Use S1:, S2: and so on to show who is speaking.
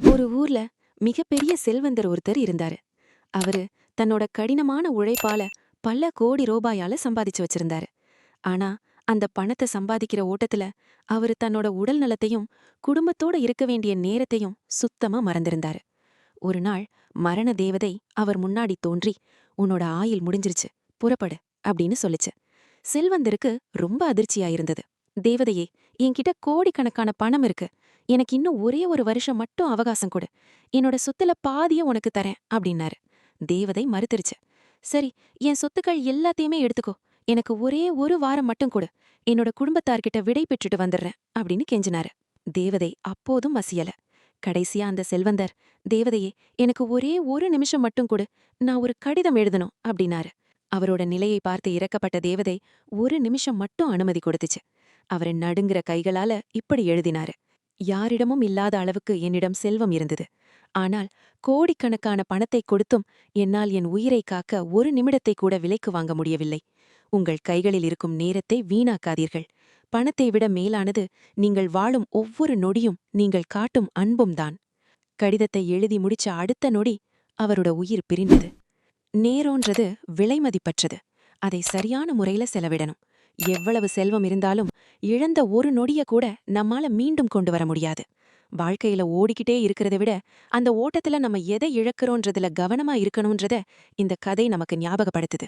S1: ஒரு ஊர்ல மிகப்பெரிய செல்வந்தர் ஒருத்தர் இருந்தாரு. அவரு தன்னோட கடினமான உழைப்பால பல கோடி ரூபாயால சம்பாதிச்சு வச்சிருந்தாரு. ஆனா அந்த பணத்தை சம்பாதிக்கிற ஓட்டத்துல அவரு தன்னோட உடல் நலத்தையும் குடும்பத்தோட இருக்க வேண்டிய நேரத்தையும் சுத்தமா மறந்திருந்தாரு. ஒரு நாள் மரண தேவதை அவர் முன்னாடி தோன்றி, "உன்னோட ஆயுள் முடிஞ்சிருச்சு, புறப்படு" அப்படின்னு சொல்லுச்சு. செல்வந்தருக்கு ரொம்ப அதிர்ச்சியா இருந்தது. "தேவதையே, என்கிட்ட கோடிக்கணக்கான பணம் இருக்கு. எனக்கு இன்னும் ஒரே ஒரு வருஷம் மட்டும் அவகாசம் கொடு. என்னோட சொத்துல பாதிய உனக்கு தரேன்" அப்படின்னாரு. தேவதை மறுத்துருச்சு. "சரி, என் சொத்துக்கள் எல்லாத்தையுமே எடுத்துக்கோ. எனக்கு ஒரே ஒரு வாரம் மட்டும் கொடு. என்னோட குடும்பத்தார்கிட்ட விடை பெற்றுட்டு வந்துடுறேன்" அப்படின்னு கெஞ்சினாரு. தேவதை அப்போதும் மசியல. கடைசியா அந்த செல்வந்தர், "தேவதையே, எனக்கு ஒரே ஒரு நிமிஷம் மட்டும் கொடு. நான் ஒரு கடிதம் எழுதணும்" அப்படின்னாரு. அவரோட நிலையை பார்த்து இரக்கப்பட்ட தேவதை ஒரு நிமிஷம் மட்டும் அனுமதி கொடுத்துச்சு. அவரை நடுங்கிற கைகளால இப்படி எழுதினாரு: "யாரிடமும் இல்லாத அளவுக்கு என்னிடம் செல்வம் இருந்தது. ஆனால் கோடிக்கணக்கான பணத்தை கொடுத்தும் என்னால் என் உயிரை காக்க ஒரு நிமிடத்தை கூட விலைக்கு வாங்க முடியவில்லை. உங்கள் கைகளில் இருக்கும் நேரத்தை வீணாக்காதீர்கள். பணத்தை விட மேலானது நீங்கள் வாழும் ஒவ்வொரு நொடியும் நீங்கள் காட்டும் அன்பும் தான்." கடிதத்தை எழுதி முடிச்ச அடுத்த நொடி அவரோட உயிர் பிரிந்தது. நேரோன்றது விலைமதிப்பற்றது. அதை சரியான முறையில செலவிடணும். எவ்வளவு செல்வம் இருந்தாலும் இழந்த ஒரு நொடிய கூட நம்மால மீண்டும் கொண்டு வர முடியாது. வாழ்க்கையில ஓடிக்கிட்டே இருக்கிறத விட அந்த ஓட்டத்துல நம்ம எதை இழக்கிறோன்றதுல கவனமா இருக்கணும்ன்றத இந்த கதை நமக்கு ஞாபகப்படுத்துது.